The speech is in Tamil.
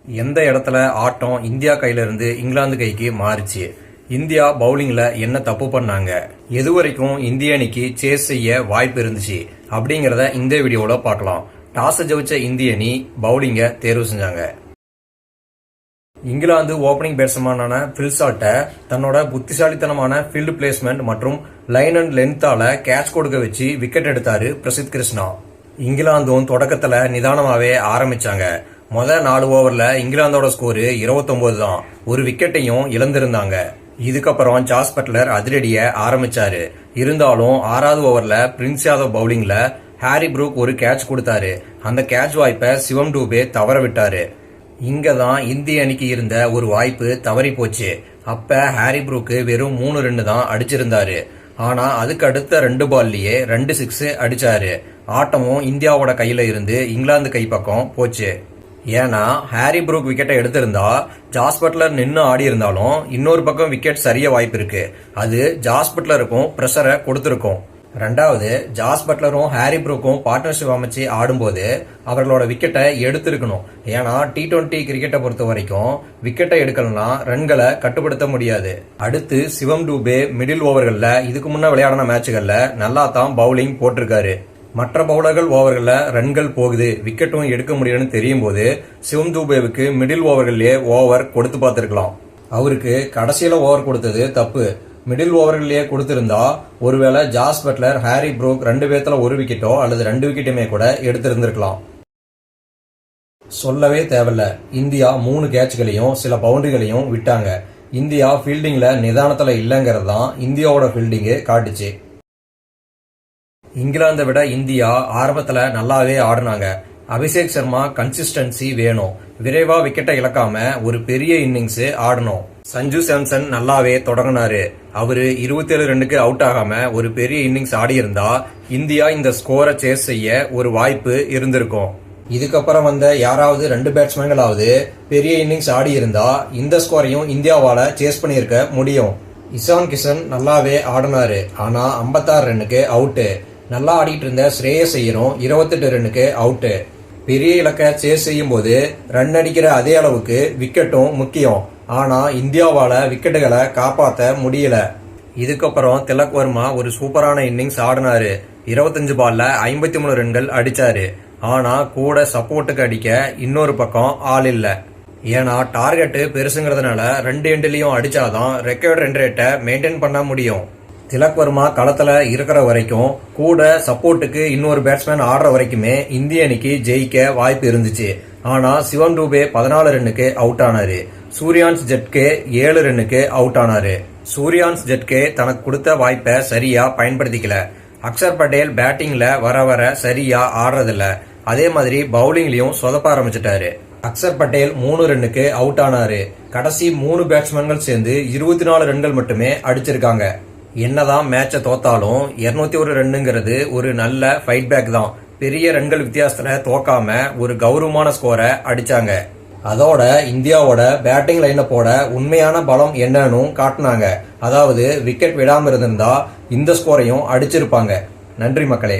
எந்த இடத்துல ஆட்டம் இந்தியா கையில இருந்து இங்கிலாந்து கைக்கு மாறிச்சு? இந்தியா பவுலிங்ல என்ன தப்பு பண்ணாங்க? எது வரைக்கும் இந்திய அணிக்கு சேஸ் செய்ய வாய்ப்பு இருந்துச்சு அப்படிங்கறத இந்த வீடியோல பார்க்கலாம். டாஸ் ஜெயிச்ச இந்திய அணி பவுலிங்க தேர்வு செஞ்சாங்க. இங்கிலாந்து ஓபனிங் பேட்ஸ்மேனான பில் சால்ட்ட தன்னோட புத்திசாலித்தனமான ஃபீல்டு பிளேஸ்மெண்ட் மற்றும் லைன் அண்ட் லென்த்தால கேட்ச் கொடுக்க வச்சு விக்கெட் எடுத்தாரு பிரசித் கிருஷ்ணா. இங்கிலாந்தும் தொடக்கத்துல நிதானமாவே ஆரம்பிச்சாங்க. முதல் 4 ஓவர்ல இங்கிலாந்தோட ஸ்கோர் 29 தான். ஒரு விக்கெட்டையும் இழந்திருந்தாங்க. இதுக்கப்புறம் ஜாஸ் பட்லர் அதிரடிய ஆரம்பிச்சாரு. இருந்தாலும் 6வது ஓவர்ல பிரின்ஸ் யாதவ் பவுலிங்ல ஹாரி ப்ரூக் ஒரு கேட்ச் கொடுத்தாரு. அந்த கேட்ச் வாய்ப்பை சிவம் டூபே தவற விட்டாரு. இங்கதான் இந்திய அணிக்கு இருந்த ஒரு வாய்ப்பு தவறி போச்சு. அப்ப ஹாரி ப்ரூக் வெறும் 3 ரன் தான் அடிச்சிருந்தாரு. ஆனா அதுக்கு அடுத்த 2 பால்லயே 2 6 அடிச்சாரு. ஆட்டமும் இந்தியாவோட கையில இருந்து இங்கிலாந்து கை பக்கம் போச்சு. ஏன்னா ஹாரி ப்ரூக் விக்கெட்டை எடுத்திருந்தா ஜாஸ் பட்லர் நின்னு ஆடி இருந்தாலும் இன்னொரு பக்கம் விக்கெட் சரிய வாய்ப்பு இருக்கு. அது ஜாஸ் பட்லருக்கும் பிரஷரை கொடுத்திருக்கும். ரெண்டாவது, ஜாஸ் பட்லரும் ஹாரி ப்ரூக்கும் பார்ட்னர்ஷிப் அமைச்சு ஆடும்போது அவர்களோட விக்கெட்டை எடுத்திருக்கணும். ஏன்னா T20 கிரிக்கெட்டை பொறுத்த வரைக்கும் விக்கெட்டை எடுக்கலன்னா ரன்களை கட்டுப்படுத்த முடியாது. அடுத்து சிவம் டூபே மிடில் ஓவர்கள்ல இதுக்கு முன்ன விளையாடின மேட்சுகள்ல நல்லா தான் பவுலிங் போட்டிருக்காரு. மற்ற பவுலர்கள் ஓவர்கள்ல ரன்கள் போகுது, விக்கெட்டும் எடுக்க முடியும்னு தெரியும் போது சிவம் தூபேவுக்கு மிடில் ஓவர்கள்லயே ஓவர் கொடுத்து பார்த்திருக்கலாம். அவருக்கு கடைசியில ஓவர் கொடுத்தது தப்பு. மிடில் ஓவர்கள்லயே கொடுத்திருந்தா ஒருவேளை ஜாஸ் பட்லர் ஹாரி ப்ரூக் 2 பேர்த்துல ஒரு விக்கெட்டோ அல்லது 2 விக்கெட்டுமே கூட எடுத்திருந்திருக்கலாம். சொல்லவே தேவையில்ல, இந்தியா 3 கேட்ச்களையும் சில பவுண்டரிகளையும் விட்டாங்க. இந்தியா ஃபீல்டிங்ல நிதானத்துல இல்லங்கிறது தான் இந்தியாவோட ஃபீல்டிங்கு காட்டுச்சு. இங்கிலாந்தை விட இந்தியா ஆரம்பத்துல நல்லாவே ஆடினாங்க. அபிஷேக் சர்மா கன்சிஸ்டன்சி வேணும். விரைவா விக்கெட்டை இழக்காம ஒரு பெரிய இன்னிங்ஸ் ஆடணும். சஞ்சு சாம்சன் நல்லாவே தொடங்கினாரு. அவரு 27 ரன்னுக்கு அவுட் ஆகாம ஒரு பெரிய இன்னிங்ஸ் ஆடி இருந்தா இந்தியா இந்த ஸ்கோரை சேஸ் செய்ய ஒரு வாய்ப்பு இருந்திருக்கும். இதுக்கப்புறம் வந்த யாராவது 2 பேட்ஸ்மேன்களாவது பெரிய இன்னிங்ஸ் ஆடி இருந்தா இந்த ஸ்கோரையும் இந்தியாவால சேஸ் பண்ணியிருக்க முடியும். இஷான் கிஷன் நல்லாவே ஆடினாரு. ஆனா 56 ரன்னுக்கு அவுட்டு. நல்லா ஆடிட்டு இருந்த ஸ்ரேயஸ் ஐயரும் 28 ரன்னுக்கு அவுட்டு. பெரிய இலக்கை சேஸ் செய்யும் போது ரன் அடிக்கிற அதே அளவுக்கு விக்கெட்டும் முக்கியம். ஆனா இந்தியாவால விக்கெட்டுகளை காப்பாற்ற முடியல. இதுக்கப்புறம் திலக் வர்மா ஒரு சூப்பரான இன்னிங்ஸ் ஆடினாரு. 25 பால்ல 53 ரன்கள் அடிச்சாரு. ஆனா கூட சப்போர்ட்டுக்கு அடிக்க இன்னொரு பக்கம் ஆள் இல்ல. ஏன்னா டார்கெட் பெருசுங்கிறதுனால 2 எண்ட்லயும் அடிச்சாதான் ரெக்கார்ட் ரன் ரேட்டை மெயின்டைன் பண்ண முடியும். திலக் வர்மா களத்துல இருக்கிற வரைக்கும் கூட சப்போர்ட்டுக்கு இன்னொரு பேட்ஸ்மேன் ஆடுற வரைக்குமே இந்திய அணிக்கு ஜெயிக்க வாய்ப்பு இருந்துச்சு. ஆனா சிவம் டூபே 14 ரன்னுக்கு அவுட் ஆனாரு. சூர்யான்ஸ் ஜட்கே 7 ரன்னுக்கு அவுட் ஆனாரு. சூர்யான்ஸ் ஜட்கே தனக்கு கொடுத்த வாய்ப்பை சரியா பயன்படுத்திக்கல. அக்சர் பட்டேல் பேட்டிங்ல வர வர சரியா ஆடுறதில்ல. அதே மாதிரி பவுலிங்லயும் சொதப்ப ஆரம்பிச்சிட்டாரு. அக்சர் பட்டேல் 3 ரன்னுக்கு அவுட் ஆனாரு. கடைசி 3 பேட்ஸ்மேன்கள் சேர்ந்து 24 ரன்கள் மட்டுமே அடிச்சிருக்காங்க. என்னதான் மேட்சை தோத்தாலும் 201 ரன்னுங்கிறது ஒரு நல்ல ஃபைட் பேக் தான். பெரிய ரன்கள் வித்தியாசத்துல தோக்காம ஒரு கௌரவமான ஸ்கோரை அடிச்சாங்க. அதோட இந்தியாவோட பேட்டிங் லைனப்போட உண்மையான பலம் என்னன்னு காட்டினாங்க. அதாவது விக்கெட் விடாம இருந்திருந்தா இந்த ஸ்கோரையும் அடிச்சிருப்பாங்க. நன்றி மக்களே.